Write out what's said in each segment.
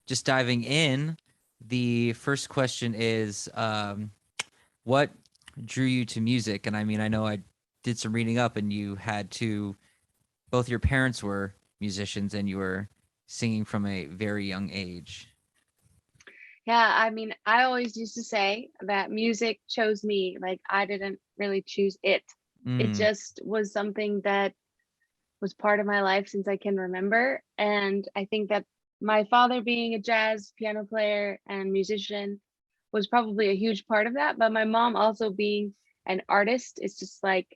just diving in, the first question is, what drew you to music? And I mean, I know I did some reading up, and you had to, both your parents were musicians, and you were singing from a very young age. Yeah, I mean, I always used to say that music chose me. Like, I didn't really choose it. It Mm, just was something that was part of my life since I can remember. And I think that my father being a jazz piano player and musician was probably a huge part of that. But my mom also being an artist, it's just like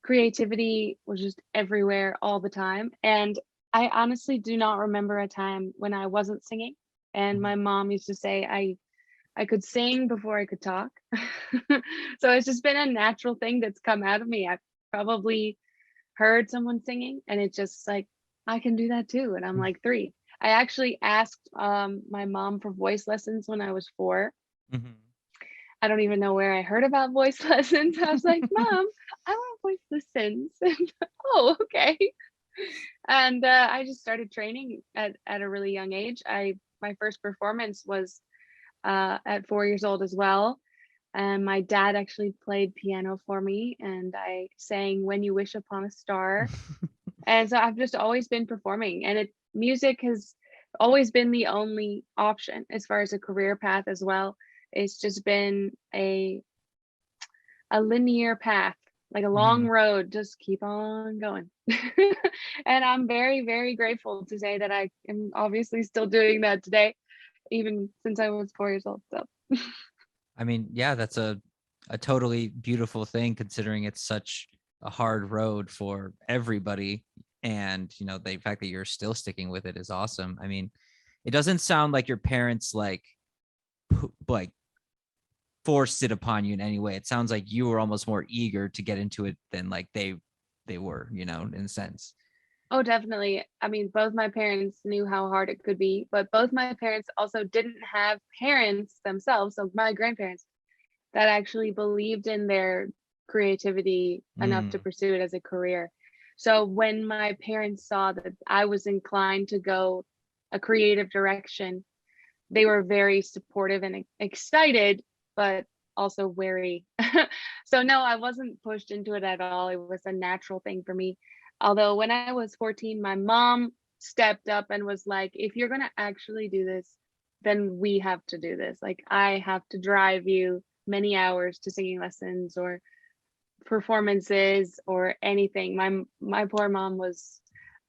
creativity was just everywhere all the time. And I honestly do not remember a time when I wasn't singing. And mhm. my mom used to say I could sing before I could talk. So it's just been a natural thing that's come out of me. I've probably heard someone singing and it's just like, I can do that too. And I'm like 3. I actually asked my mom for voice lessons when I was 4. Mhm. I don't even know where I heard about voice lessons. I was like, Mom, I want voice lessons. And, oh, okay. And I just started training at a really young age. My first performance was at 4 years old as well. And my dad actually played piano for me, and I sang "When You Wish Upon a Star." And so I've just always been performing, and music has always been the only option as far as a career path as well. It's just been a linear path, like a long Mhm. road, just keep on going. And I'm very, very grateful to say that I am obviously still doing that today, even since I was 4 years old. So I mean, yeah, that's a totally beautiful thing, considering it's such a hard road for everybody. And, the fact that you're still sticking with it is awesome. I mean, it doesn't sound like your parents like forced it upon you in any way. It sounds like you were almost more eager to get into it than like they were, in a sense. oh, definitely. I mean, both my parents knew how hard it could be, but both my parents also didn't have parents themselves, so my grandparents, that actually believed in their creativity enough to Mm, pursue it as a career. So when my parents saw that I was inclined to go a creative direction, they were very supportive and excited, but also wary. So no, I wasn't pushed into it at all. It was a natural thing for me. Although when I was 14, my mom stepped up and was like, if you're going to actually do this, then we have to do this. Like, I have to drive you many hours to singing lessons or performances or anything. My poor mom was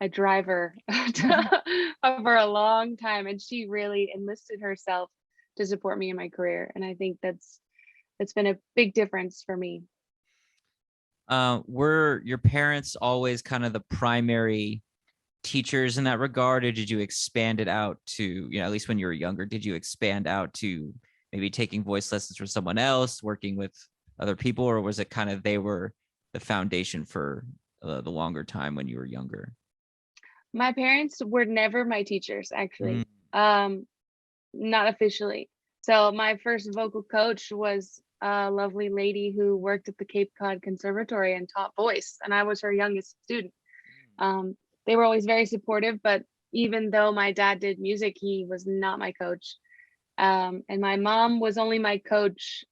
a driver for a long time, and she really enlisted herself to support me in my career. And I think that's been a big difference for me. were your parents always kind of the primary teachers in that regard, or did you expand it out to, at least when you were younger, did you expand out to maybe taking voice lessons from someone else, working with other people, or was it kind of they were the foundation for the longer time when you were younger? My parents were never my teachers, Mm. actually. Not officially. So my first vocal coach was a lovely lady who worked at the Cape Cod Conservatory and taught voice, and I was her youngest student. Um, they were always very supportive, but even though my dad did music, he was not my coach. And my mom was only my coach,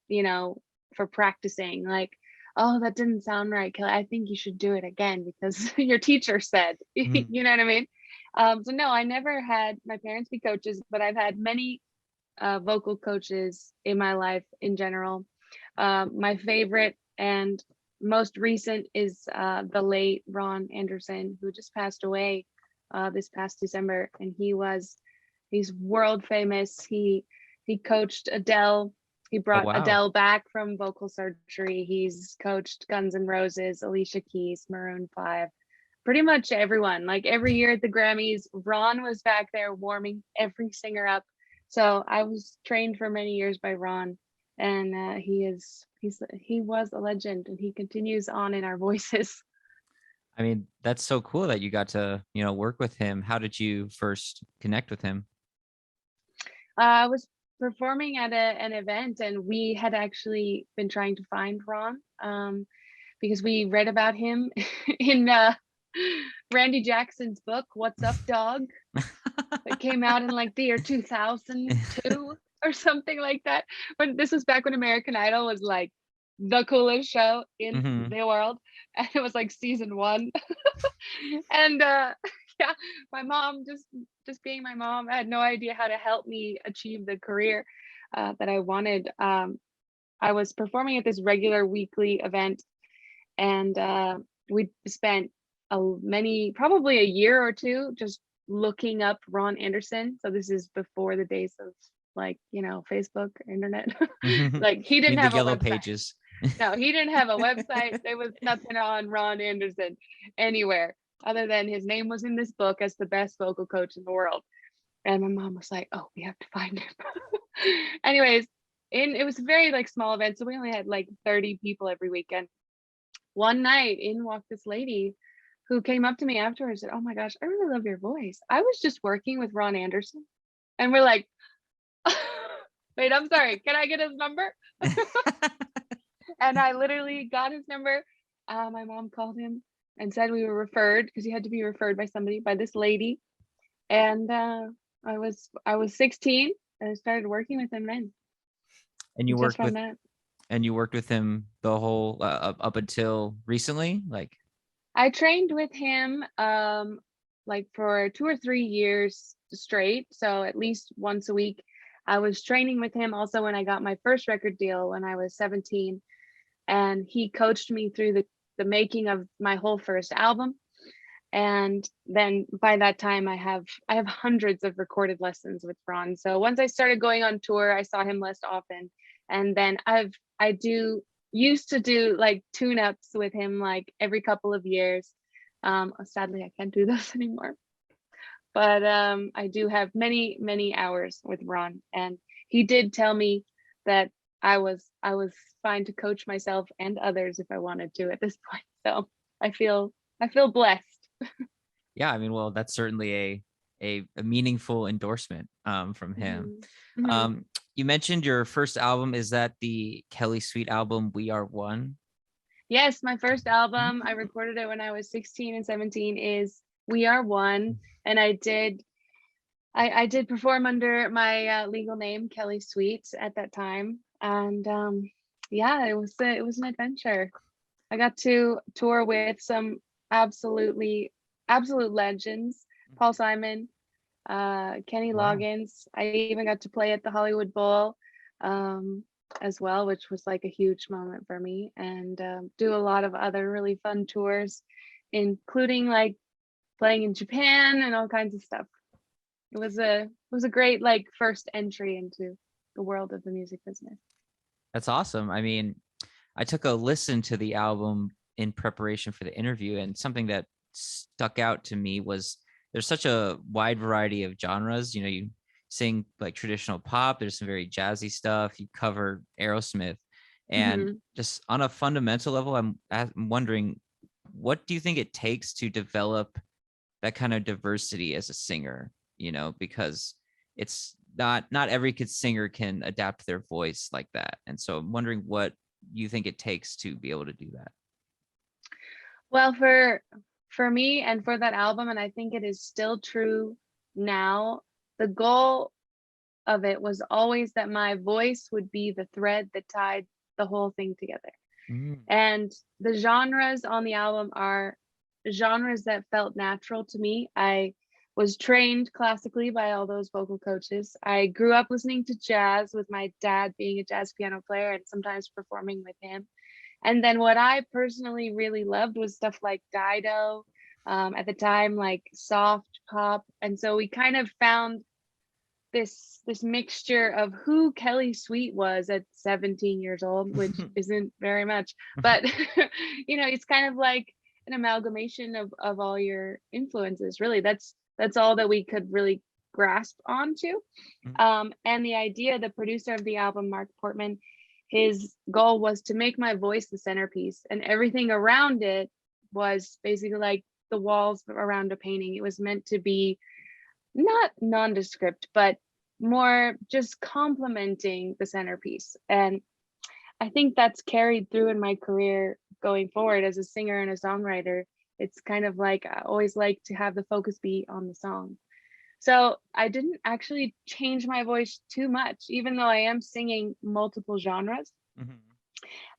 for practicing. Like, oh, that didn't sound right, Kelly. I think you should do it again because your teacher said, Mm. you know what I mean? So no, I never had my parents be coaches, but I've had many vocal coaches in my life in general. My favorite and most recent is the late Ron Anderson, who just passed away this past December, and he's world famous. He coached Adele. He Oh, brought wow. Adele back from vocal surgery. He's coached Guns N' Roses, Alicia Keys, Maroon 5, pretty much everyone. Like every year at the Grammys, Ron was back there warming every singer up. So I was trained for many years by Ron, and he was a legend, and he continues on in our voices. I mean, that's so cool that you got to, work with him. How did you first connect with him? I was performing at an event, and we had actually been trying to find Ron because we read about him in Randy Jackson's book, "What's Up, Dog?" It came out in like the year 2002 or something like that. When this was back when American Idol was like the coolest show in Hmm. the world, and it was like season 1. And yeah, my mom, just being my mom, had no idea how to help me achieve the career that I wanted. I was performing at this regular weekly event, and we spent probably a year or two just looking up Ron Anderson. So this is before the days of, like, Facebook, internet. Like, he didn't In the have a yellow website. pages. No, he didn't have a website. There was nothing on Ron Anderson anywhere other than his name was in this book as the best vocal coach in the world. And my mom was like, "Oh, we have to find him." Anyways, it was a very like small event, so we only had like 30 people every weekend. One night, in walked this lady who came up to me afterwards and said, "Oh my gosh, I really love your voice. I was just working with Ron Anderson." And we're like, "Wait, I'm sorry. Can I get his number?" And I literally got his number. My mom called him and said we were referred, because he had to be referred by somebody, by this lady. And I was 16 and I started working with him then. And you Just worked from with that. him the whole up until recently, like. I trained with him like for 2 or 3 years straight. So at least once a week. I was training with him also when I got my first record deal when I was 17. And he coached me through the making of my whole first album. And then by that time I have hundreds of recorded lessons with Ron. So once I started going on tour, I saw him less often. And then used to do like tune-ups with him like every couple of years. Sadly I can't do those anymore. But I do have many, many hours with Ron. And he did tell me that I was fine to coach myself and others if I wanted to at this point. So I feel blessed. Yeah, I mean, well, that's certainly a meaningful endorsement from him. Mhm. Mhm. You mentioned your first album. Is that the Kelly Sweet album, We Are One? Yes, my first album, I recorded it when I was 16 and 17, is We Are One. And I did perform under my legal name, Kelly Sweet, at that time. And yeah, it was an adventure. I got to tour with some absolute legends: Paul Simon, Kenny Wow. Loggins. I even got to play at the Hollywood Bowl um, as well, which was like a huge moment for me, and do a lot of other really fun tours, including like playing in Japan and all kinds of stuff. It was a great like first entry into the world of the music business. That's awesome. I mean, I took a listen to the album in preparation for the interview, and something that stuck out to me was there's such a wide variety of genres. You sing like traditional pop, there's some very jazzy stuff, you cover Aerosmith, and Hmm. just on a fundamental level, I'm wondering, what do you think it takes to develop that kind of diversity as a singer? Because it's not every kid singer can adapt their voice like that. And so I'm wondering what you think it takes to be able to do that. Well, for me and for that album, and I think it is still true now, the goal of it was always that my voice would be the thread that tied the whole thing together. Mm. And the genres on the album are genres that felt natural to me. I was trained classically by all those vocal coaches. I grew up listening to jazz with my dad being a jazz piano player and sometimes performing with him. And then what I personally really loved was stuff like Dido, at the time, like soft pop. And so we kind of found this mixture of who Kelly Sweet was at 17 years old, which isn't very much, but it's kind of like an amalgamation of all your influences. Really, that's all that we could really grasp onto. And the idea, the producer of the album, Mark Portman, his goal was to make my voice the centerpiece, and everything around it was basically like the walls around a painting. It was meant to be not nondescript, but more just complementing the centerpiece. And I think that's carried through in my career going forward as a singer and a songwriter. It's kind of like I always like to have the focus be on the song. So I didn't actually change my voice too much, even though I am singing multiple genres. Mhm.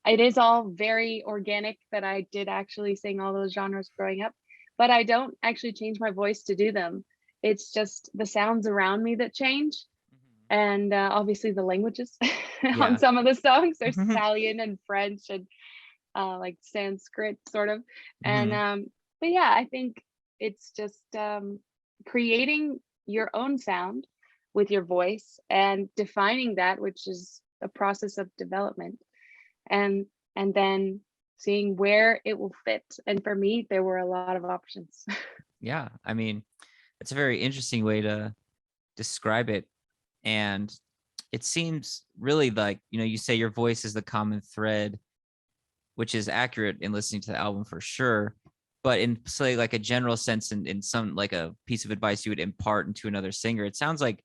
It is all very organic that I did actually sing all those genres growing up, but I don't actually change my voice to do them. It's just the sounds around me that change. Mhm. And obviously the languages on Yeah. some of the songs. There's Mhm. Italian and French and like Sanskrit sort of. And Mhm. but yeah, I think it's just creating your own sound with your voice and defining that, which is a process of development. And then seeing where it will fit. And for me, there were a lot of options. Yeah. I mean, it's a very interesting way to describe it. And it seems really like, you say your voice is the common thread, which is accurate in listening to the album for sure. But in, say, like a general sense, in some, like a piece of advice you would impart into another singer, it sounds like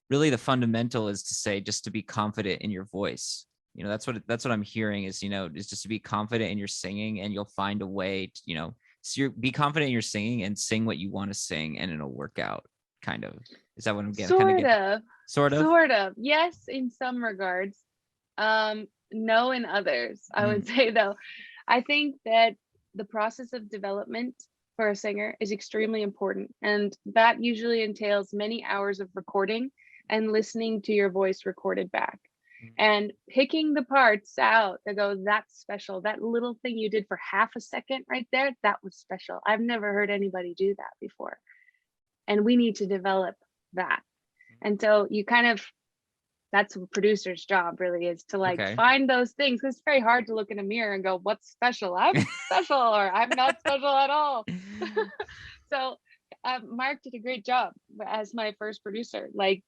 really the fundamental is to say just to be confident in your voice. That's what I'm hearing is, is just to be confident in your singing, and you'll find a way to, so be confident in your singing and sing what you want to sing, and it'll work out. Kind of. Is that what I'm getting? Kind of Sort getting? of. Sort of. Sort of. Yes, in some regards. No in others, I would Mhm. say though. I think that the process of development for a singer is extremely important. And that usually entails many hours of recording and listening to your voice recorded back and picking the parts out that go, that's special. That little thing you did for half a second right there, that was special. I've never heard anybody do that before. And we need to develop that. And so you kind of, that's a producer's job really, is to like Okay. find those things. It's very hard to look in a mirror and go, what's special? I'm special, or I'm not special at all. So Mark did a great job as my first producer, like,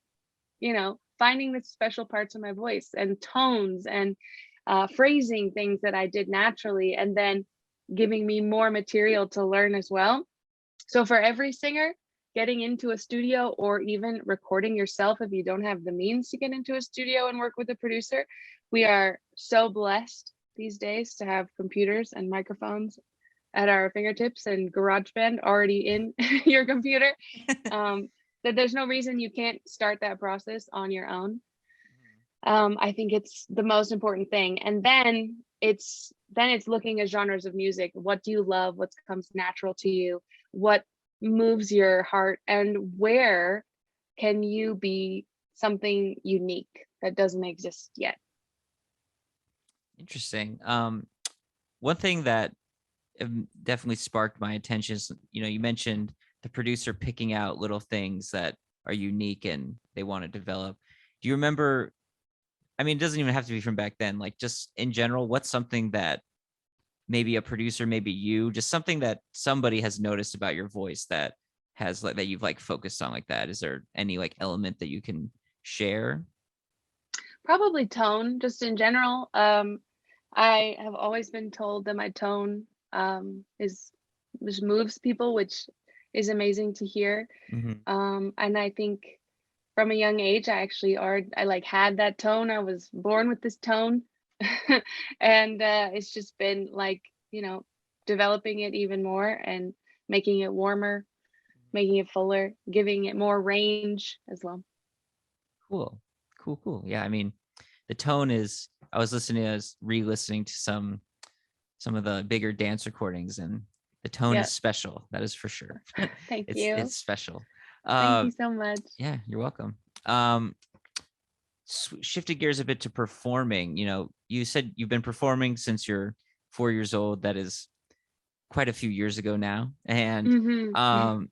finding the special parts of my voice and tones and phrasing things that I did naturally, and then giving me more material to learn as well. So for every singer, getting into a studio or even recording yourself if you don't have the means to get into a studio and work with a producer, we are so blessed these days to have computers and microphones at our fingertips and GarageBand already in your computer, that there's no reason you can't start that process on your own. I think it's the most important thing. And then it's looking at genres of music. What do you love? What comes natural to you? What moves your heart? And where can you be something unique that doesn't exist yet? Interesting. One thing that definitely sparked my attention is, you mentioned the producer picking out little things that are unique and they want to develop. Do you remember? I mean, it doesn't even have to be from back then. Like, just in general, what's something that maybe a producer, maybe you, just something that somebody has noticed about your voice that has, like, that you've like focused on like that? Is there any like element that you can share? Probably tone, just in general. I have always been told that my tone is just moves people, which is amazing to hear. Mm-hmm. And I think from a young age, I like had that tone. I was born with this tone, and it's just been like, developing it even more and making it warmer, making it fuller, giving it more range as well. Cool. Cool. Yeah. I mean, the tone is, I was re-listening to some of the bigger dance recordings, and the tone Yeah. is special. That is for sure. Thank it's you. it's special. Thank you Uh so much. yeah, you're welcome. Um Shifted gears a bit to performing. You said you've been performing since you're 4 years old. That is quite a few years ago now. And Hmm.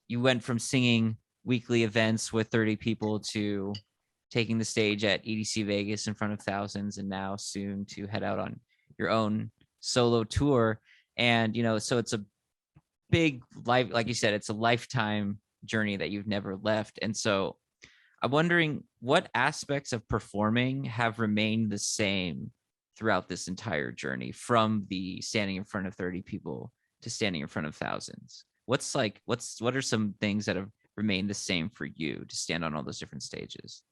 you went from singing weekly events with 30 people to taking the stage at EDC Vegas in front of thousands, and now soon to head out on your own solo tour. And so it's a big life, like you said, it's a lifetime journey that you've never left. And so I'm wondering what aspects of performing have remained the same throughout this entire journey, from the standing in front of 30 people to standing in front of thousands. What are some things that have remained the same for you to stand on all those different stages?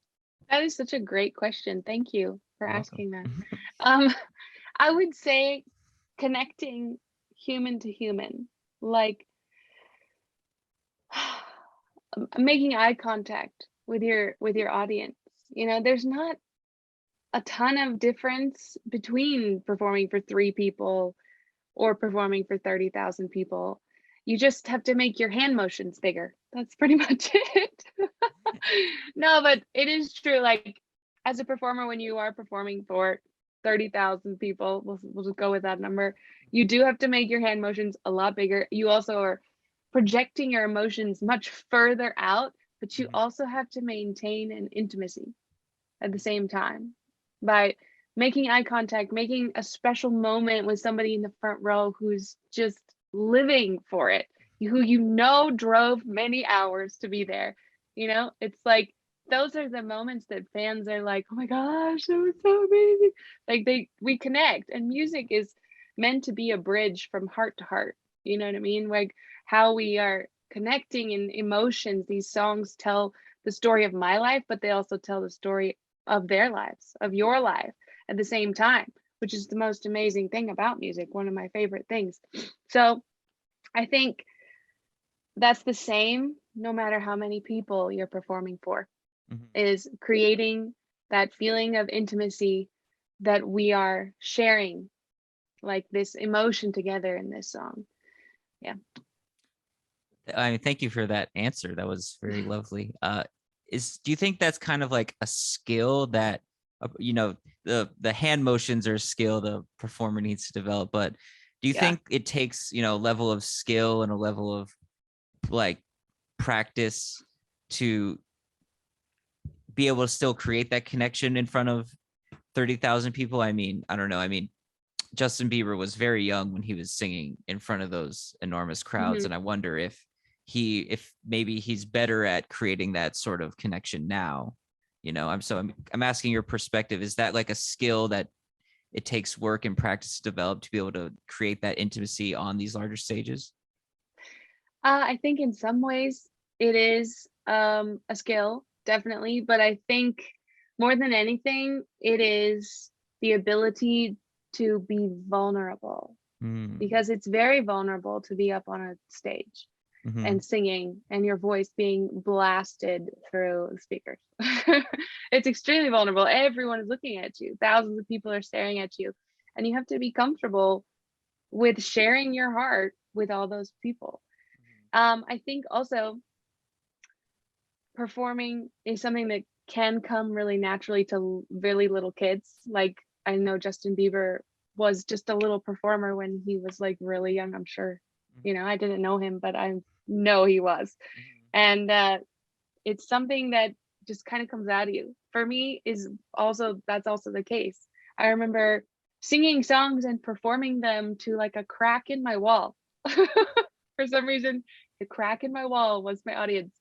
That is such a great question. Thank you for You're welcome. asking that. Um, I would say connecting human to human. Like making eye contact with your audience. You know, there's not a ton of difference between performing for 3 people or performing for 30,000 people. You just have to make your hand motions bigger. That's pretty much it. No, but it is true. Like, as a performer, when you are performing for 30,000 people, we'll just go with that number, you do have to make your hand motions a lot bigger. You also are projecting your emotions much further out, but you Mhm. also have to maintain an intimacy at the same time by making eye contact, making a special moment with somebody in the front row who's just living for it, who you know drove many hours to be there. You know, it's like those are the moments that fans are like, oh my gosh, that was so amazing. Like we connect, and music is meant to be a bridge from heart to heart. You know what I mean? Like how we are connecting in emotions. These songs tell the story of my life, but they also tell the story of their lives, of your life at the same time, which is the most amazing thing about music, one of my favorite things. So I think that's the same no matter how many people you're performing for, Mhm. is creating that feeling of intimacy that we are sharing, like this emotion together in this song. Yeah. I mean, thank you for that answer. That was very lovely. Do you think that's kind of like a skill that, you know, the hand motions are a skill the performer needs to develop, but do you Yeah. think it takes, you know, a level of skill and a level of like practice to be able to still create that connection in front of 30,000 people? I mean, I don't know. I mean, Justin Bieber was very young when he was singing in front of those enormous crowds, Hmm. and I wonder if maybe he's better at creating that sort of connection now. You know, I'm asking your perspective. Is that like a skill that it takes work and practice to develop to be able to create that intimacy on these larger stages? I think in some ways it is a skill, definitely, but I think more than anything, it is the ability to be vulnerable, Mm, because it's very vulnerable to be up on a stage hmm. and singing and your voice being blasted through the speakers. It's extremely vulnerable. Everyone is looking at you, thousands of people are staring at you, and you have to be comfortable with sharing your heart with all those people. I think also performing is something that can come really naturally to really little kids. Like, I know Justin Bieber was just a little performer when he was like really young, I'm sure. You know, I didn't know him, but I know he was. And it's something that just kind of comes out of you. For me, is also that's also the case. I remember singing songs and performing them to like a crack in my wall. For some reason, the crack in my wall was my audience.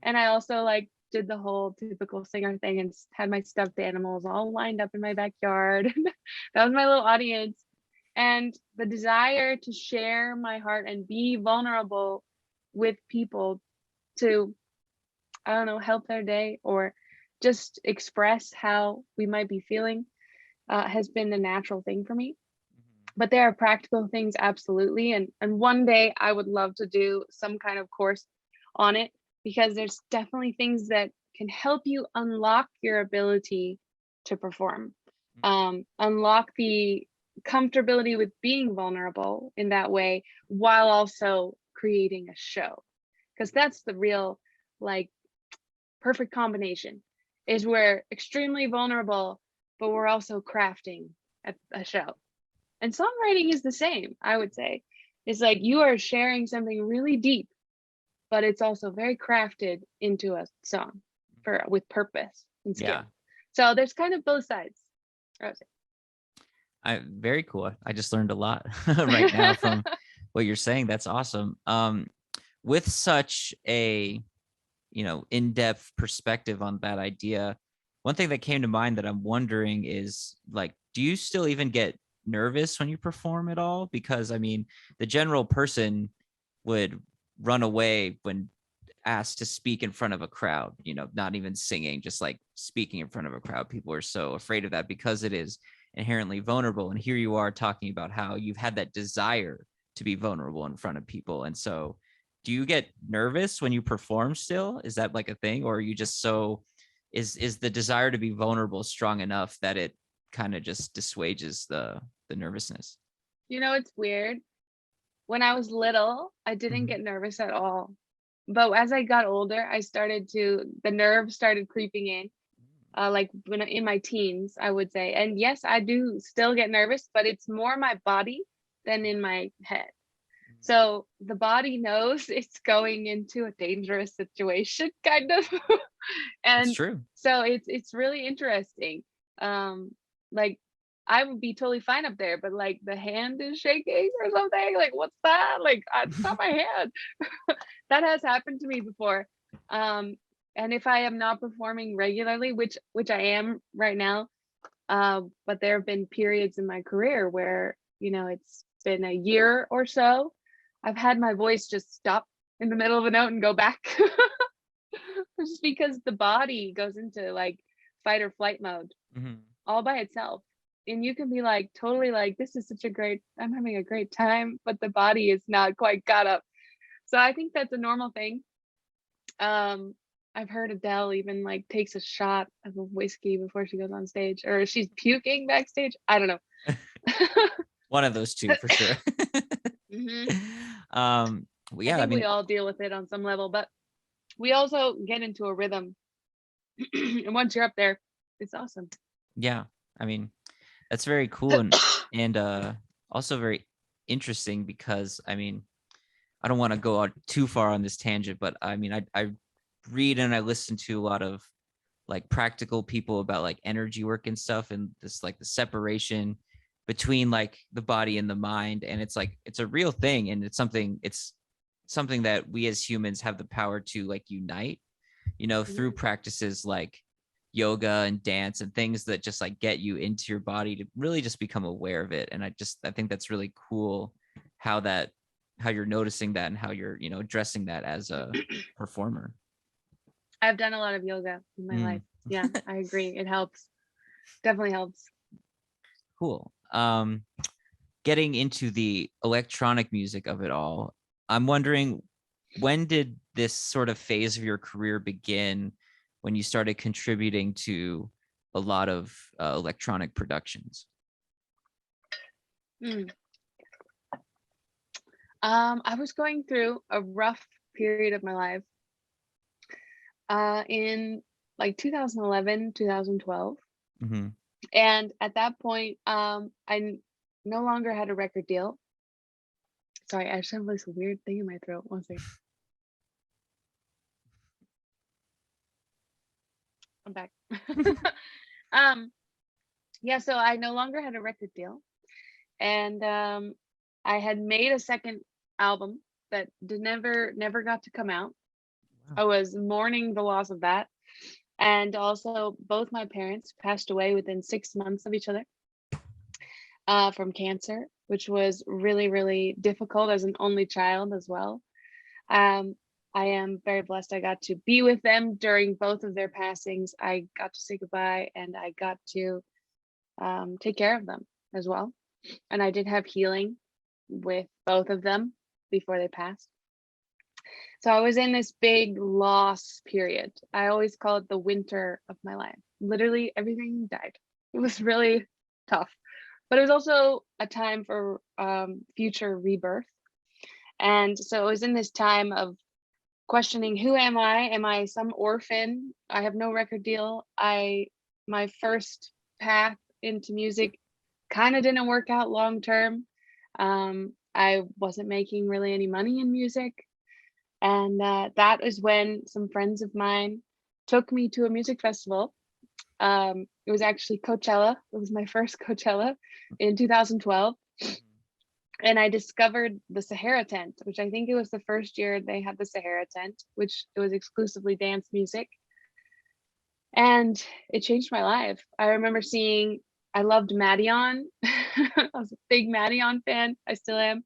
And I also like did the whole typical singer thing and had my stuffed animals all lined up in my backyard. That was my little audience. And the desire to share my heart and be vulnerable with people to, I don't know, help their day or just express how we might be feeling, has been a natural thing for me. But there are practical things, absolutely. And one day I would love to do some kind of course on it, because there's definitely things that can help you unlock your ability to perform, unlock the comfortability with being vulnerable in that way while also creating a show. Because that's the real, like, perfect combination, is we're extremely vulnerable, but we're also crafting a show. And songwriting is the same, I would say. It's like you are sharing something really deep, but it's also very crafted into a song for with purpose and Yeah, skill. So there's kind of both sides, I would very cool. I just learned a lot right now say. from what you're saying. That's awesome. With such a, you know, in-depth perspective on that idea, one thing that came to mind that I'm wondering is like, do you still even get nervous when you perform at all? Because I mean, the general person would run away when asked to speak in front of a crowd, you know, not even singing, just like speaking in front of a crowd. People are so afraid of that because it is inherently vulnerable. And here you are talking about how you've had that desire to be vulnerable in front of people. And so do you get nervous when you perform still? Is that like a thing, or are you just so, is the desire to be vulnerable strong enough that it kind of just dissuades the nervousness? It's weird. When I was little, I didn't Mhm. get nervous at all. But as I got older, the nerves started creeping in. Like when in my teens, I would say. And yes, I do still get nervous, but it's more my body than in my head. So the body knows it's going into a dangerous situation, kind of. It's And true. so it's really interesting. Like I would be totally fine up there, but like the hand is shaking or something. Like, what's that? Like, it's not my hand. That has happened to me before. Um, and if I am not performing regularly, which I am right now, but there have been periods in my career where, it's been a year or so, I've had my voice just stop in the middle of a note and go back. Just because the body goes into like fight or flight mode Mhm. all by itself. And you can be like totally like, this is I'm having a great time, but the body is not quite got up. So I think that's a normal thing. Um, I've heard Adele even like takes a shot of a whiskey before she goes on stage, or she's puking backstage. I don't know. One of those two for sure. Hmm. Well, I yeah, I think we mean, all deal with it on some level, but we also get into a rhythm. And once you're up there, it's awesome. yeah, I mean, that's very cool, and also very interesting because I mean, I don't want to go out too far on this tangent, but I mean, I read and I listen to a lot of like practical people about like energy work and stuff, and this like the separation between like the body and the mind, and it's like it's a real thing, and it's something that we as humans have the power to like unite, through Mhm. practices like yoga and dance and things that just like get you into your body to really just become aware of it. And I think that's really cool how that how you're noticing that and how you're addressing that as a performer. I've done a lot of yoga in my Mm. life. Yeah, I agree. It helps. Definitely helps. Cool. Getting into the electronic music of it all, I'm wondering, when did this sort of phase of your career begin, when you started contributing to a lot of electronic productions? Mm. I was going through a rough period of my life in like 2011, 2012. Hmm. And at that point, no longer had a record deal. Sorry, I just have this weird thing in my throat. One second. I'm back. um, yeah, so I no longer had a record deal. And I had made a second album that never got to come out. Wow. I was mourning the loss of that. And also, both my parents passed away within 6 months of each other from cancer, which was really, really difficult as an only child as well. Um, I am very blessed. I got to be with them during both of their passings. I got to say goodbye and I got to take care of them as well. And I did have healing with both of them before they passed. So I was in this big loss period. I always call it the winter of my life. Literally everything died. It was really tough, but it was also a time for future rebirth. And so it was in this time of questioning, who am I? Am I some orphan? I have no record deal. My first path into music kind of didn't work out long term. I wasn't making really any money in music. And that is when some friends of mine took me to a music festival. It was actually Coachella. It was my first Coachella in 2012. And I discovered the Sahara tent, which I think it was the first year they had the Sahara tent, which it was exclusively dance music. And it changed my life. I remember I loved Madeon. I was a big Madeon fan. I still am.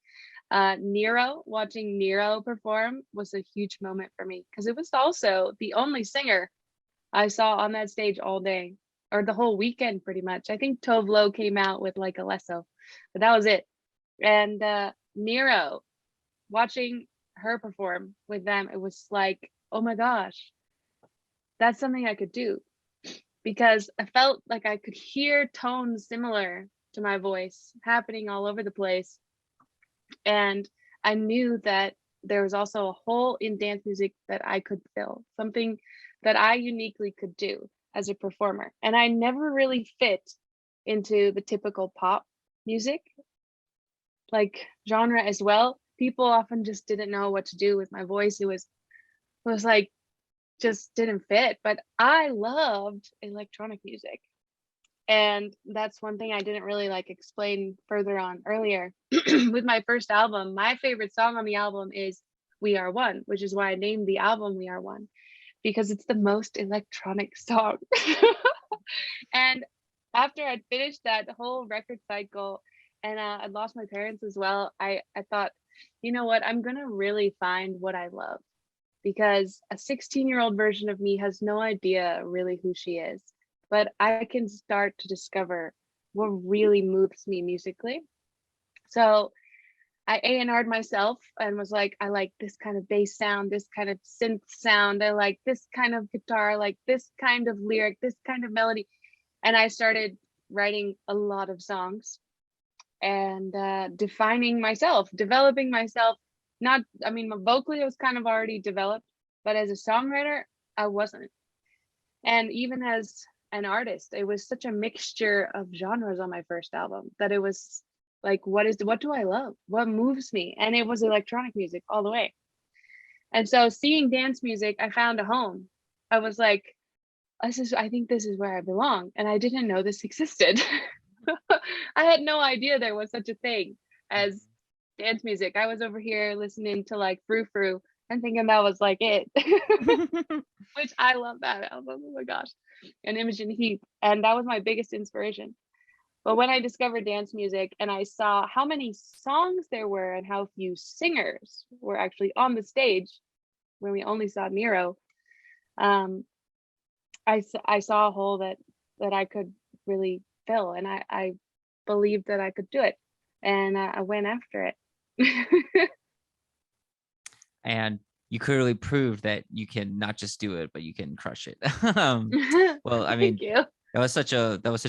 Watching Nero perform was a huge moment for me because it was also the only singer I saw on that stage all day, or the whole weekend pretty much. I think Tove Lo came out with like Alesso, but that was it. And Nero, watching her perform with them, it was like, oh my gosh, that's something I could do, because I felt like I could hear tones similar to my voice happening all over the place. And I knew that there was also a hole in dance music that I could fill, something that I uniquely could do as a performer. And I never really fit into the typical pop music like genre as well. People often just didn't know what to do with my voice. It was like just didn't fit. But I loved electronic music. And that's one thing I didn't really like explain further on earlier. With my first album, my favorite song on the album is We Are One, which is why I named the album We Are One, because it's the most electronic song. And after I'd finished that whole record cycle, and I'd lost my parents as well, I thought, you know what, I'm gonna really find what I love, because a 16-year-old version of me has no idea really who she is, but I can start to discover what really moves me musically. So I A&R'd myself and was like, I like this kind of bass sound, this kind of synth sound, I like this kind of guitar, I like this kind of lyric, this kind of melody. And I started writing a lot of songs and defining myself, developing myself. Not, I mean, vocally I was kind of already developed, but as a songwriter, I wasn't. And even as an artist, it was such a mixture of genres on my first album that it was like, what do I love? What moves me? And it was electronic music all the way. And so seeing dance music, I found a home. I was like, I think this is where I belong. And I didn't know this existed. I had no idea there was such a thing as dance music. I was over here listening to like Frou Frou and thinking that was like it, which I love that album. Oh my gosh. And Imogen Heap. And that was my biggest inspiration. But when I discovered dance music and I saw how many songs there were and how few singers were actually on the stage, when we only saw Nero, I saw a hole that I could really fill, and I believed that I could do it, and I went after it. And you clearly proved that you can not just do it, but you can crush it. Well, I mean, Thank you. that was such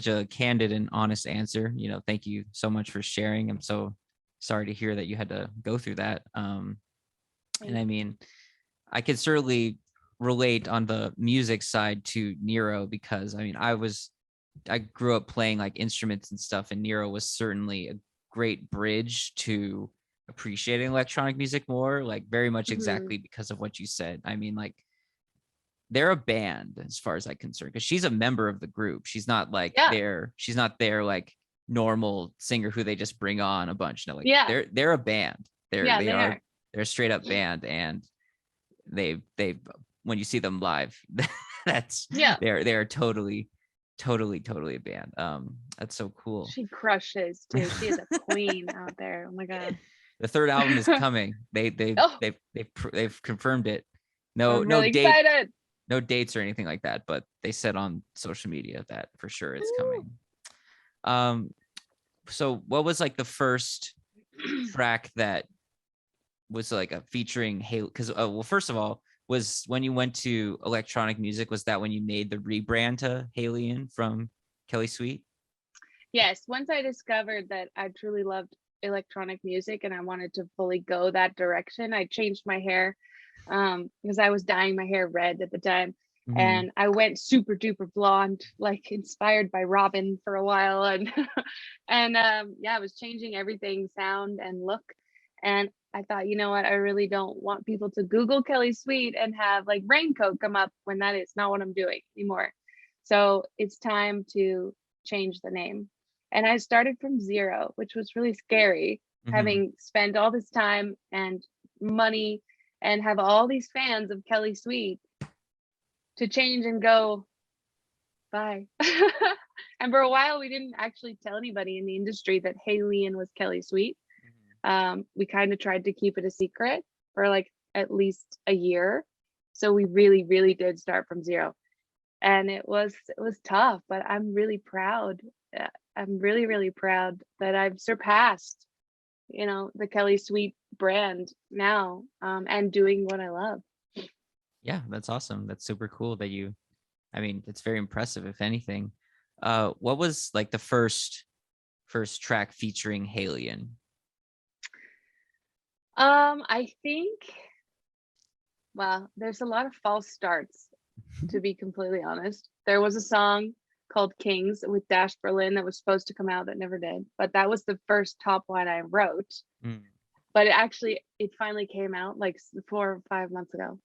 a candid and honest answer. Thank you so much for sharing. I'm so sorry to hear that you had to go through that. And I mean, I could certainly relate on the music side to Nero, because I mean, I grew up playing like instruments and stuff, and Nero was certainly a great bridge to appreciating electronic music more, like very much exactly because of what you said. I mean, like, they're a band as far as I'm concerned, because she's a member of the group. She's not like she's not their like normal singer who they just bring on a bunch. No, like they're a band. They're a straight up band, and they when you see them live, that's they're totally a band. That's so cool. She crushes too. She is a queen out there. Oh my god. The third album is coming. They've confirmed it. I'm really excited. No dates or anything like that, but they said on social media that for sure it's coming. So what was like the first track that was like a featuring Haley? Because well, first of all, was when you went to electronic music, was that when you made the rebrand to HALIENE from Kelly Sweet? Yes, once I discovered that I truly loved electronic music and I wanted to fully go that direction, I changed my hair because I was dyeing my hair red at the time. And I went super duper blonde, like inspired by Robin for a while. And I was changing everything, sound and look. And I thought, you know what, I really don't want people to Google Kelly Sweet and have like Raincoat come up when that is not what I'm doing anymore. So it's time to change the name. And I started from zero, which was really scary, having spent all this time and money and have all these fans of Kelly Sweet, to change and go, bye. And for a while, we didn't actually tell anybody in the industry that HALIENE was Kelly Sweet. We kind of tried to keep it a secret for like at least a year. So we really, really did start from zero. And it was tough, but I'm really proud. I'm really, really proud that I've surpassed, the Kelly Sweet brand now, and doing what I love. Yeah, that's awesome. That's super cool that you, I mean, it's very impressive if anything. What was like the first track featuring Halien? I think, well, there's a lot of false starts, to be completely honest. There was a song called Kings with Dash Berlin that was supposed to come out that never did, but that was the first top line I wrote. Mm, But it finally came out like 4 or 5 months ago.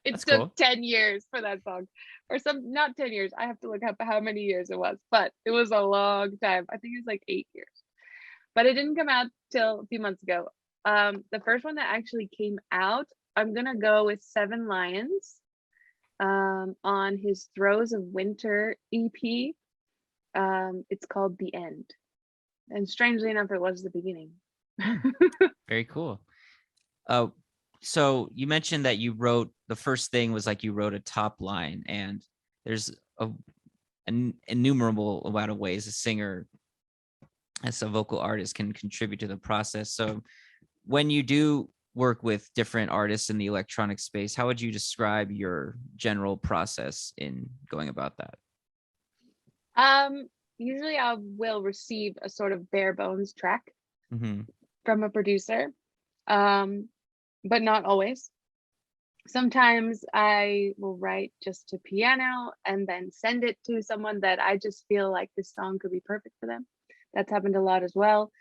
It that's took cool. 10 years for that song, or not 10 years. I have to look up how many years it was, but it was a long time. I think it was like 8 years, but it didn't come out till a few months ago. The first one that actually came out, I'm gonna go with Seven Lions, on his Throes of Winter EP. It's called The End. And strangely enough, it was the beginning. Mm, very cool. So you mentioned that you wrote, the first thing was like you wrote a top line, and there's an innumerable amount of ways a singer as a vocal artist can contribute to the process. So when you do work with different artists in the electronic space, how would you describe your general process in going about that? Um, Usually I will receive a sort of bare bones track Mm-hmm. from a producer, um, but not always. Sometimes I will write just to piano and then send it to someone that I just feel like this song could be perfect for them. That's happened a lot as well.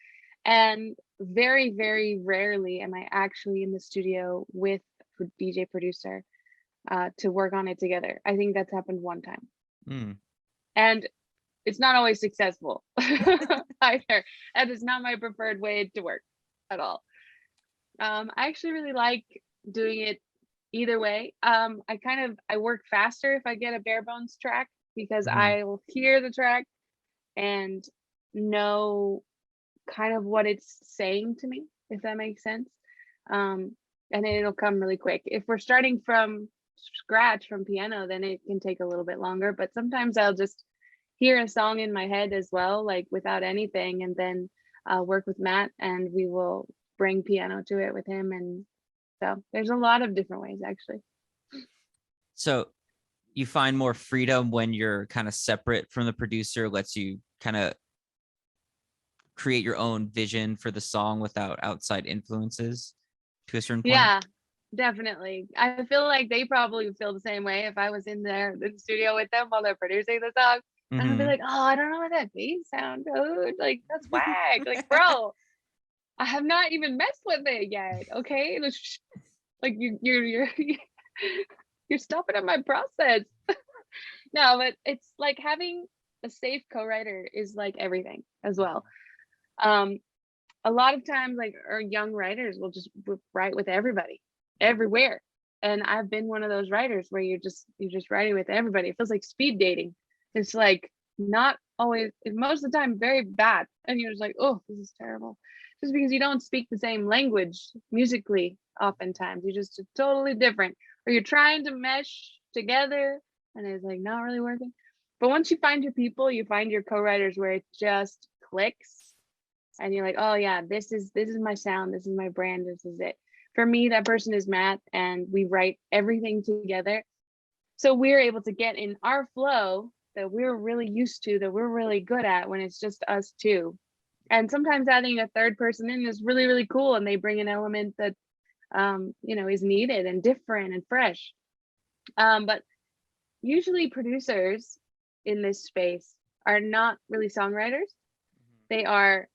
And very, very rarely am I actually in the studio with a DJ producer, to work on it together. I think that's happened one time. Mm. And it's not always successful either. And it's not my preferred way to work at all. I actually really like doing it either way. I work faster if I get a bare bones track, because Mm-hmm. I will hear the track and know kind of what it's saying to me, if that makes sense. And then it'll come really quick. If we're starting from scratch from piano, then it can take a little bit longer. But sometimes I'll just hear a song in my head as well, like without anything, and then I'll work with Matt and we will bring piano to it with him. And so there's a lot of different ways actually. So you find more freedom when you're kind of separate from the producer, lets you kind of create your own vision for the song without outside influences to a certain point. Yeah, definitely. I feel like they probably feel the same way if I was in there in the studio with them while they're producing the song. And I'd be Mm-hmm. like, oh, I don't know what that bass sound, dude. Like, that's whack. Like, bro, I have not even messed with it yet. Okay. Like you're you're stopping at my process. No, but it's like having a safe co-writer is like everything as well. Um, a lot of times, like our young writers will just write with everybody, everywhere. And I've been one of those writers where you're just writing with everybody. It feels like speed dating. It's like not always, most of the time, very bad. And you're just like, oh, this is terrible. Just because you don't speak the same language musically, oftentimes you're just totally different, or you're trying to mesh together and it's like not really working. But once you find your people, you find your co-writers where it just clicks and you're like, oh yeah, this is my sound, this is my brand, this is it. For me, that person is Matt, and we write everything together. So we're able to get in our flow that we're really used to, that we're really good at when it's just us two. And sometimes adding a third person in is really, really cool, and they bring an element that is needed and different and fresh. But usually producers in this space are not really songwriters. They are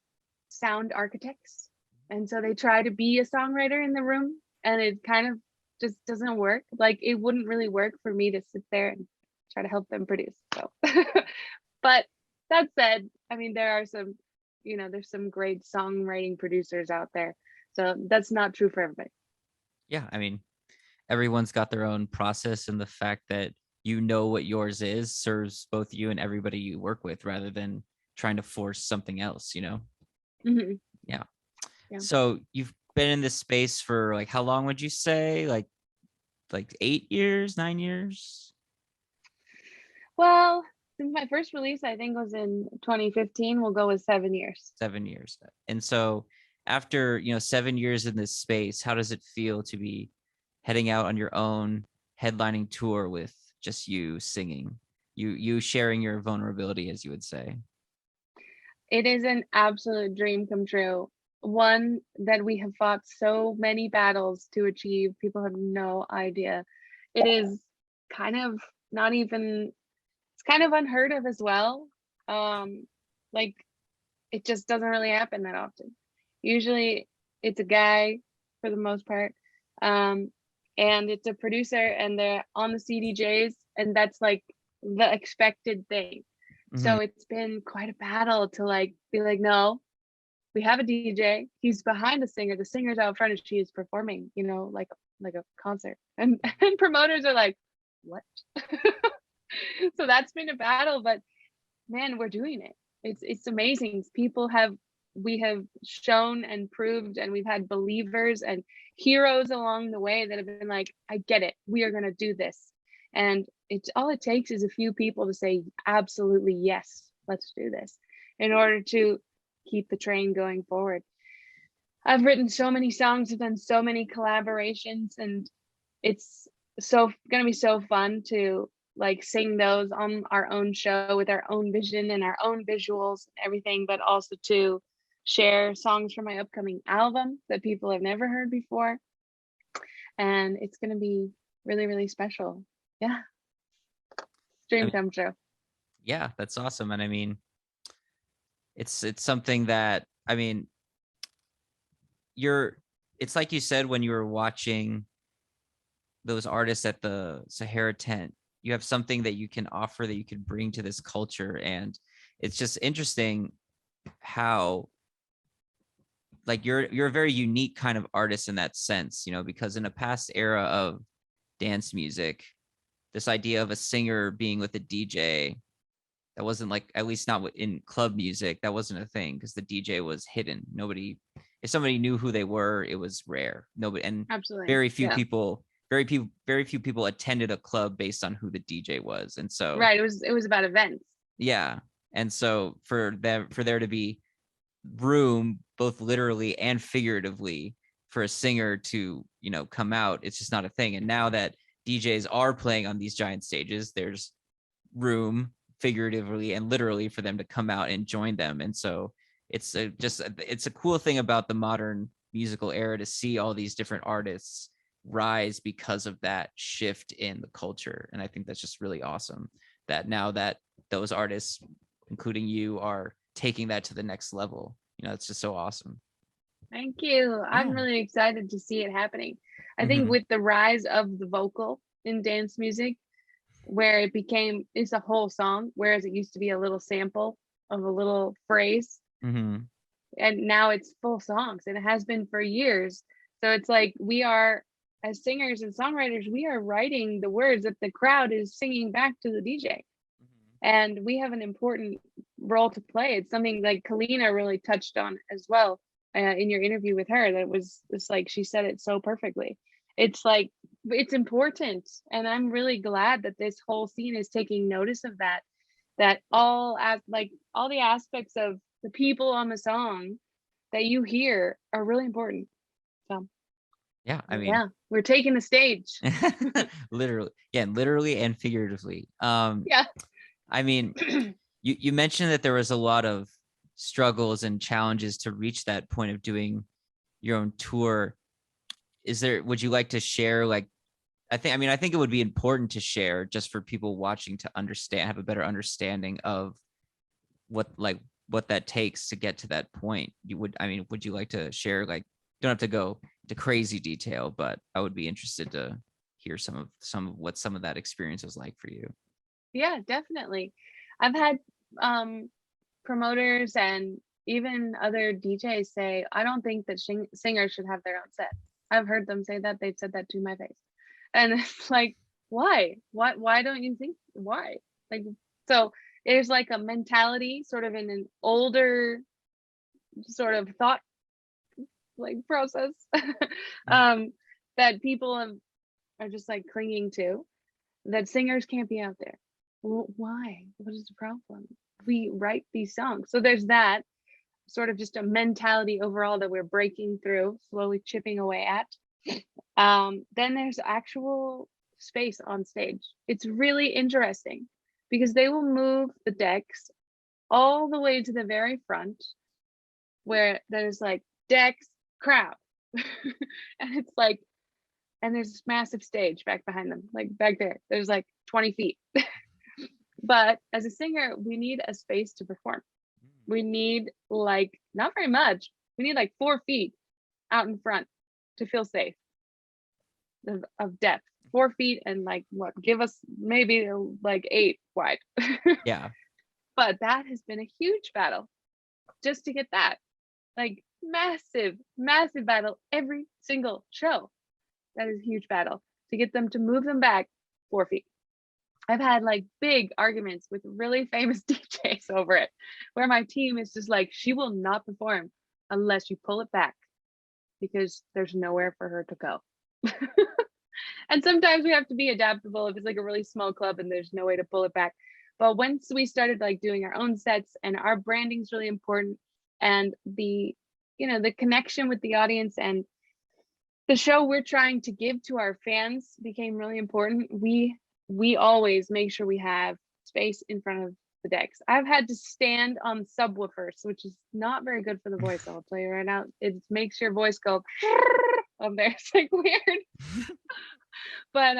sound architects. And so they try to be a songwriter in the room, and it kind of just doesn't work. Like it wouldn't really work for me to sit there and try to help them produce. So but that said, I mean there are some, there's some great songwriting producers out there. So that's not true for everybody. Yeah, I mean, everyone's got their own process, and the fact that you know what yours is serves both you and everybody you work with, rather than trying to force something else. Hmm. Yeah. Yeah. So you've been in this space for like how long would you say? Like 8 years, 9 years? Well, since my first release, I think was in 2015, we'll go with 7 years. 7 years. And so after, 7 years in this space, how does it feel to be heading out on your own headlining tour with just you singing, you sharing your vulnerability, as you would say? It is an absolute dream come true. One that we have fought so many battles to achieve. People have no idea. It is kind of not even, it's kind of unheard of as well. Like it just doesn't really happen that often. Usually it's a guy for the most part. Um, and it's a producer and they're on the CDJs, and that's like the expected thing. Hmm. So it's been quite a battle to like be like, no, we have a DJ. He's behind the singer. The singer's out front and she is performing, like a concert. And promoters are like, what? So that's been a battle, but man, we're doing it. It's amazing. We have shown and proved, and we've had believers and heroes along the way that have been like, I get it. We are gonna do this. And it's all it takes is a few people to say, absolutely yes, let's do this, in order to keep the train going forward. I've written so many songs, I've done so many collaborations, and it's gonna be so fun to like sing those on our own show with our own vision and our own visuals and everything, but also to share songs from my upcoming album that people have never heard before. And it's gonna be really, really special. Yeah, I dream mean, come true. yeah, that's awesome. And I mean, it's something that, I mean, you're it's like you said when you were watching those artists at the Sahara tent, you have something that you can offer, that you can bring to this culture. And it's just interesting how, like, you're a very unique kind of artist in that sense, because in a past era of dance music, this idea of a singer being with a DJ, that wasn't, like, at least not in club music, that wasn't a thing, because the DJ was hidden. Nobody, if somebody knew who they were, it was rare. Nobody, and Absolutely. very few Yeah. people, very few people attended a club based on who the DJ was. And so, Right. It was about events. yeah. And so for there to be room, both literally and figuratively, for a singer to, come out, it's just not a thing. And now that DJs are playing on these giant stages, there's room, figuratively and literally, for them to come out and join them. And so it's it's a cool thing about the modern musical era, to see all these different artists rise because of that shift in the culture. And I think that's just really awesome, that now that those artists, including you, are taking that to the next level. It's just so awesome. Thank you. I'm Yeah. really excited to see it happening. I think Hmm. with the rise of the vocal in dance music, where it's a whole song, whereas it used to be a little sample of a little phrase, Hmm. and now it's full songs, and it has been for years. So it's like we are, as singers and songwriters, we are writing the words that the crowd is singing back to the DJ. And we have an important role to play. It's something like Kalina really touched on as well, in your interview with her. That was, it's like she said it so perfectly. It's like it's important, and I'm really glad that this whole scene is taking notice of that. That all the aspects of the people on the song that you hear are really important. So Yeah, I mean, yeah, we're taking the stage. literally, yeah, literally and figuratively. Yeah. I mean, you mentioned that there was a lot of struggles and challenges to reach that point of doing your own tour. Would you like to share, like, I think it would be important to share, just for people watching to have a better understanding of what that takes to get to that point. Would you like to share, like, don't have to go to crazy detail, but I would be interested to hear some of what some of that experience was like for you. Yeah, definitely. I've had promoters and even other DJs say, I don't think that singers should have their own set. I've heard them say that. They've said that to my face. And it's like, why? Why don't you think why? Like, so there's like a mentality sort of in an older sort of thought like process um that people are just like clinging to, that singers can't be out there. Well, why? What is the problem? We write these songs. So there's that. sort of just a mentality overall that we're breaking through, slowly chipping away at. Then there's actual space on stage. It's really interesting because they will move the decks all the way to the very front where there's like decks, crowd. And it's like, and there's this massive stage back behind them, like back there. There's like 20 feet. But as a singer, we need a space to perform. We need like, not very much. We need like 4 feet out in front to feel safe of depth. 4 feet and like what, give us maybe like 8 wide. Yeah. But that has been a huge battle just to get that, like massive, massive battle every single show. That is a huge battle to get them to move them back 4 feet. I've had like big arguments with really famous DJs over it, where my team is just like, she will not perform unless you pull it back because there's nowhere for her to go. And sometimes we have to be adaptable if it's like a really small club and there's no way to pull it back. But once we started like doing our own sets, and our branding is really important, and the, you know, the connection with the audience and the show we're trying to give to our fans became really important. We always make sure we have space in front of the decks. I've had to stand on subwoofers, which is not very good for the voice. I'll tell you right now. It makes your voice go up there. It's like weird. But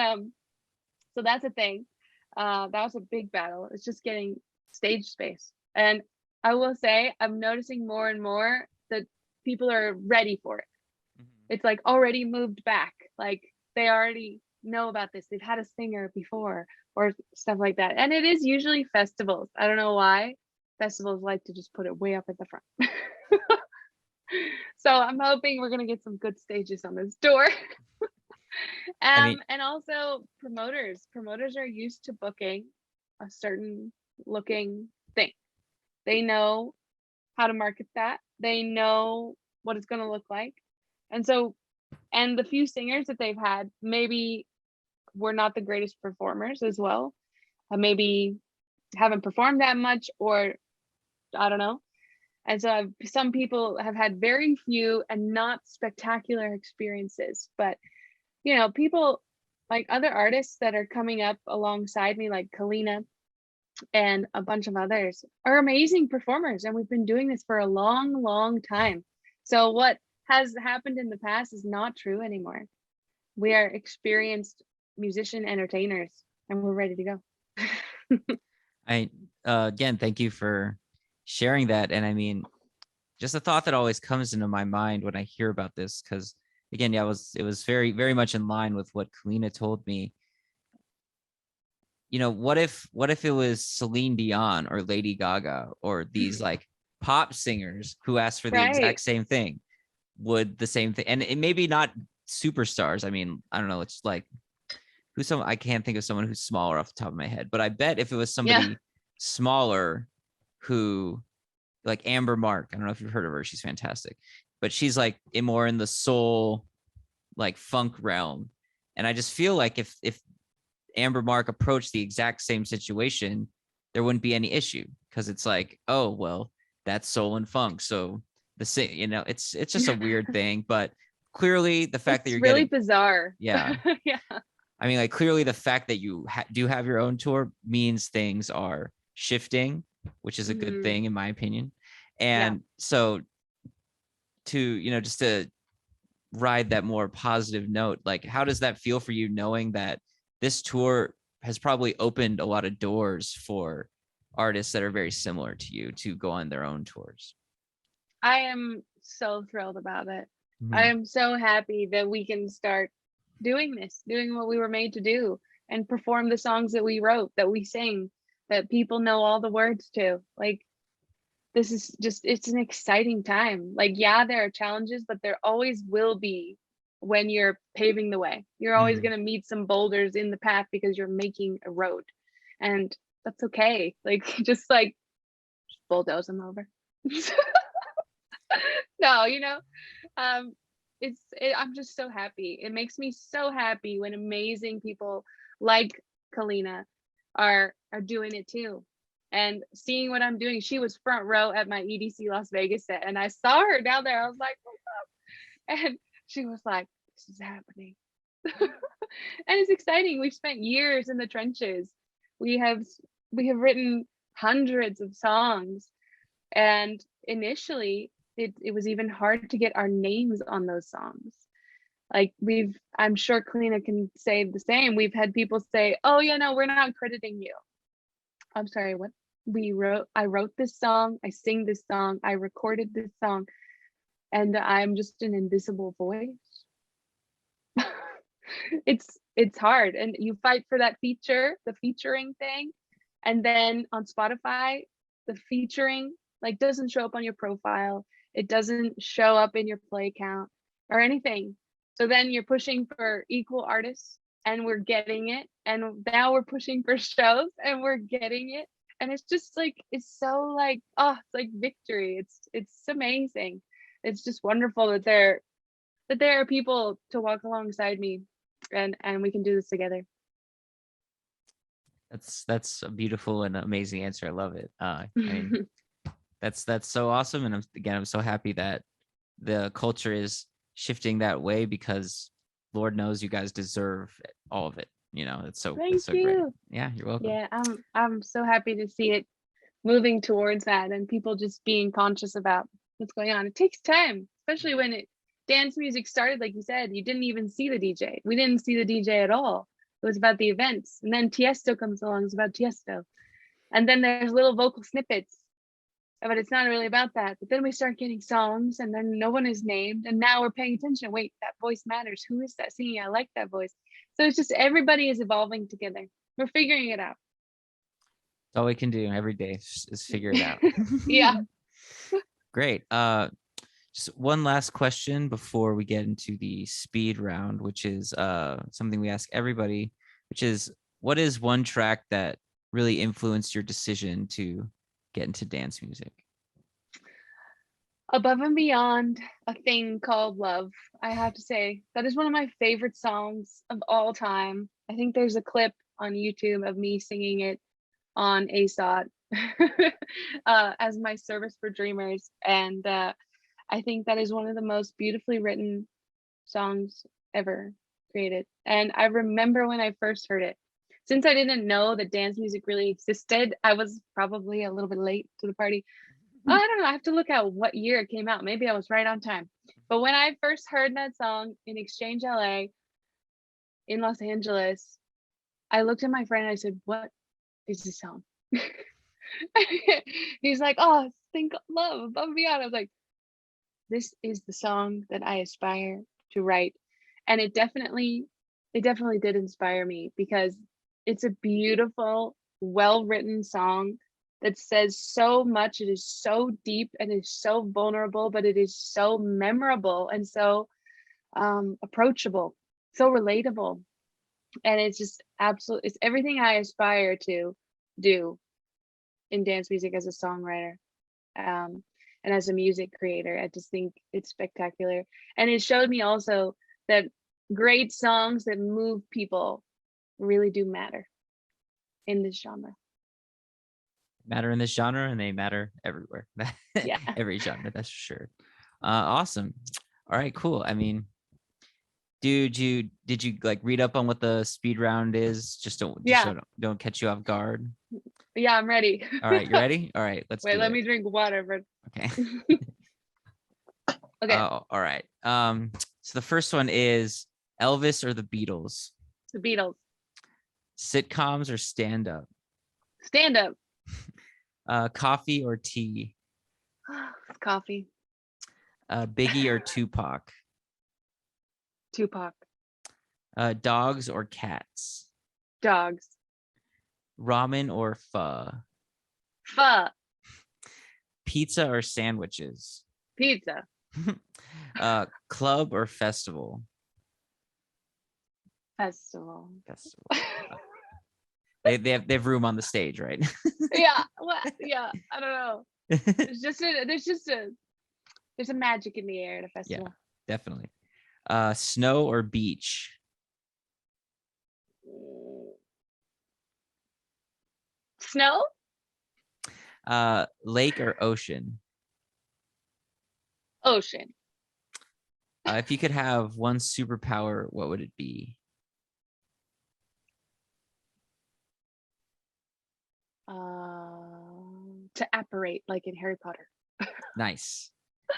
so that's a thing. That was a big battle. It's just getting stage space. And I will say, I'm noticing more and more that people are ready for it. It's like already moved back. Like they already know about this. They've had a singer before or stuff like that. And it is usually festivals. I don't know why festivals like to just put it way up at the front. So I'm hoping we're going to get some good stages on this tour. And also promoters are used to booking a certain looking thing. They know how to market that. They know what it's going to look like. And so, and the few singers that they've had maybe were not the greatest performers as well. Maybe haven't performed that much, or I don't know. And so some people have had very few and not spectacular experiences. But, you know, people like other artists that are coming up alongside me, like HALIENE and a bunch of others, are amazing performers. And we've been doing this for a long, long time. So what has happened in the past is not true anymore. We are experienced musician entertainers, and we're ready to go. Again, thank you for sharing that. And I mean, just a thought that always comes into my mind when I hear about this, because again, yeah, it was very, very much in line with what HALIENE told me. You know, what if it was Celine Dion or Lady Gaga or these like pop singers who asked for the exact same thing? Would the same thing, and it maybe not superstars. I mean, I don't know. It's like I can't think of someone who's smaller off the top of my head, but I bet if it was somebody smaller who, like Amber Mark, I don't know if you've heard of her. She's fantastic, but she's like more in the soul, like funk realm. And I just feel like if Amber Mark approached the exact same situation, there wouldn't be any issue, because it's like, oh, well, that's soul and funk. So you know, it's just a weird thing, but clearly the fact that you're really getting bizarre. Yeah. Yeah. I mean, like clearly the fact that you do have your own tour means things are shifting, which is a good thing in my opinion. And so to, you know, just to ride that more positive note, like how does that feel for you, knowing that this tour has probably opened a lot of doors for artists that are very similar to you to go on their own tours? I am so thrilled about it. I am so happy that we can start doing what we were made to do, and perform the songs that we wrote, that we sing, that people know all the words to. Like, this is just, it's an exciting time. Like, yeah, there are challenges, but there always will be when you're paving the way. You're always going to meet some boulders in the path because you're making a road, and that's okay. Like, just bulldoze them over. No, you know, I'm just so happy. It makes me so happy when amazing people like HALIENE are doing it too. and seeing what I'm doing. She was front row at my EDC Las Vegas set, and I saw her down there. I was like, what's up? And she was like, this is happening. And it's exciting. We've spent years in the trenches. We have written hundreds of songs, and initially it was even hard to get our names on those songs. Like I'm sure Kalina can say the same. We've had people say, oh yeah, no, we're not crediting you. I'm sorry, what? I wrote this song, I sing this song, I recorded this song, and I'm just an invisible voice. It's hard, and you fight for that feature, the featuring thing, and then on Spotify, the featuring like doesn't show up on your profile. It doesn't show up in your play count or anything. So then you're pushing for equal artists, and we're getting it, and now we're pushing for shows, and we're getting it, and it's just like, it's so like, oh, it's like victory. It's amazing. It's just wonderful that there are people to walk alongside me, and we can do this together. That's a beautiful and amazing answer. I love it. I mean, that's so awesome, and I'm so happy that the culture is shifting that way, because Lord knows you guys deserve all of it. You know, it's so Thank so you. great. Yeah, you're welcome. Yeah, I'm so happy to see it moving towards that, and people just being conscious about what's going on. It takes time, especially when dance music started, like you said, you didn't even see the DJ. We didn't see the DJ at all. It was about the events. And then Tiesto comes along, it's about Tiesto. And then there's little vocal snippets, but it's not really about that. But then we start getting songs, and then no one is named, and now we're paying attention. Wait, that voice matters. Who is that singing? I like that voice. So it's just everybody is evolving together. We're figuring it out. All we can do every day is figure it out. Yeah. Great. Just one last question before we get into the speed round, which is something we ask everybody, which is, what is one track that really influenced your decision to get into dance music? Above and Beyond, A Thing Called Love. I have to say, that is one of my favorite songs of all time. I think there's a clip on YouTube of me singing it on ASOT as my Service for Dreamers. And I think that is one of the most beautifully written songs ever created. And I remember when I first heard it, since I didn't know that dance music really existed, I was probably a little bit late to the party. I don't know. I have to look at what year it came out. Maybe I was right on time. But when I first heard that song in Exchange LA in Los Angeles, I looked at my friend and I said, what is this song? He's like, oh, Think Love, Above and Beyond. I was like, this is the song that I aspire to write. And it definitely did inspire me, because it's a beautiful, well-written song that says so much. It is so deep and is so vulnerable, but it is so memorable and so approachable, so relatable. And it's just it's everything I aspire to do in dance music as a songwriter. And as a music creator, I just think it's spectacular. And it showed me also that great songs that move people really do matter in this genre. Matter in this genre, and they matter everywhere. Yeah. Every genre, that's for sure. Awesome. All right, cool. I mean, did you like read up on what the speed round is? Just don't catch you off guard. Yeah, I'm ready. All right, you ready? All right, let's wait. Let me drink water, but okay. Okay. All right. So the first one is Elvis or the Beatles? The Beatles. Sitcoms or stand up? Stand up. Coffee or tea? Coffee. Biggie or Tupac? Tupac. Dogs or cats? Dogs. Ramen or pho? Pho. Pizza or sandwiches? Pizza. Club or festival? Festival. They have room on the stage, right? Yeah. What? Yeah. I don't know. There's a magic in the air at a festival. Yeah, definitely. Snow or beach? Snow. Lake or ocean? Ocean. If you could have one superpower, what would it be? To apparate like in Harry Potter. Nice.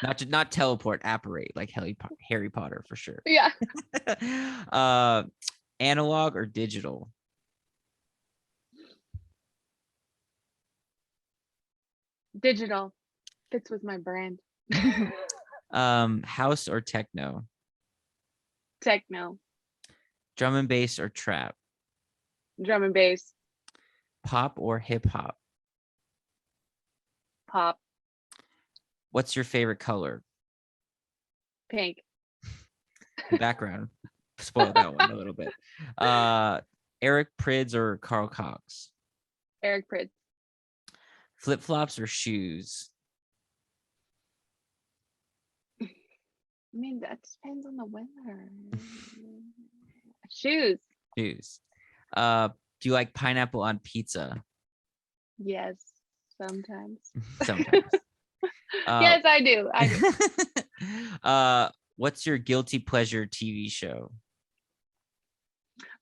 Not teleport, apparate like Harry Potter for sure. Yeah. Analog or digital? Digital. Fits with my brand. House or techno? Techno. Drum and bass or trap? Drum and bass. Pop or hip hop? Pop. What's your favorite color? Pink. Background. Spoiled that one a little bit. Eric Prydz or Carl Cox? Eric Prydz. Flip flops or shoes? I mean, that depends on the weather. Shoes. Shoes. Do you like pineapple on pizza? Yes, sometimes. Sometimes. Yes, I do. What's your guilty pleasure TV show?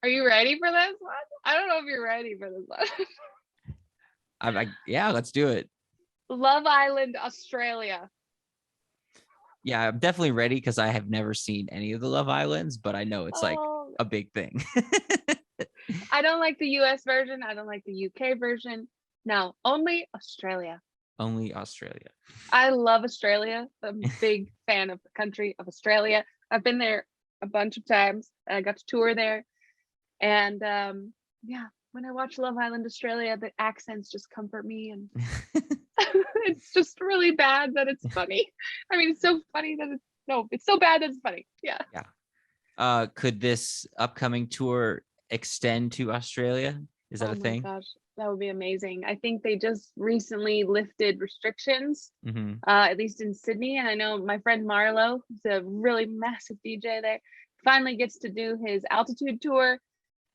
Are you ready for this one? I don't know if you're ready for this one. Yeah, let's do it. Love Island, Australia. Yeah, I'm definitely ready because I have never seen any of the Love Islands, but I know it's like a big thing. I don't like the US version. I don't like the UK version. No, only Australia. Only Australia. I love Australia. I'm a big fan of the country of Australia. I've been there a bunch of times. I got to tour there. And yeah, when I watch Love Island Australia, the accents just comfort me. And it's just really bad that it's funny. I mean, it's so funny that it's so bad that it's funny. Yeah. Yeah. Could this upcoming tour extend to Australia? Is that a thing? Oh my gosh, that would be amazing. I think they just recently lifted restrictions, Mm-hmm. at least in Sydney. And I know my friend Marlo, who's a really massive DJ there, finally gets to do his altitude tour.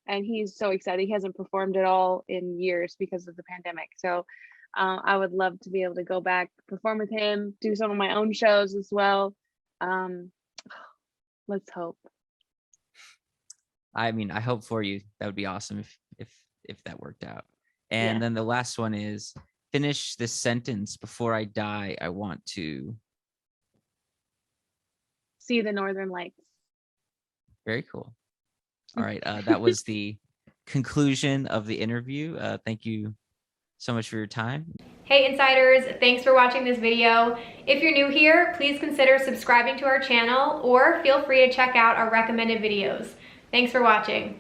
And he's so excited. He hasn't performed at all in years because of the pandemic. So I would love to be able to go back, perform with him, do some of my own shows as well. Let's hope. I mean, I hope for you. That would be awesome if that worked out. And then the last one is finish this sentence. Before I die, I want to see the Northern Lights. Very cool. All right. That was the conclusion of the interview. Thank you so much for your time. Hey Insiders, thanks for watching this video. If you're new here, please consider subscribing to our channel or feel free to check out our recommended videos. Thanks for watching.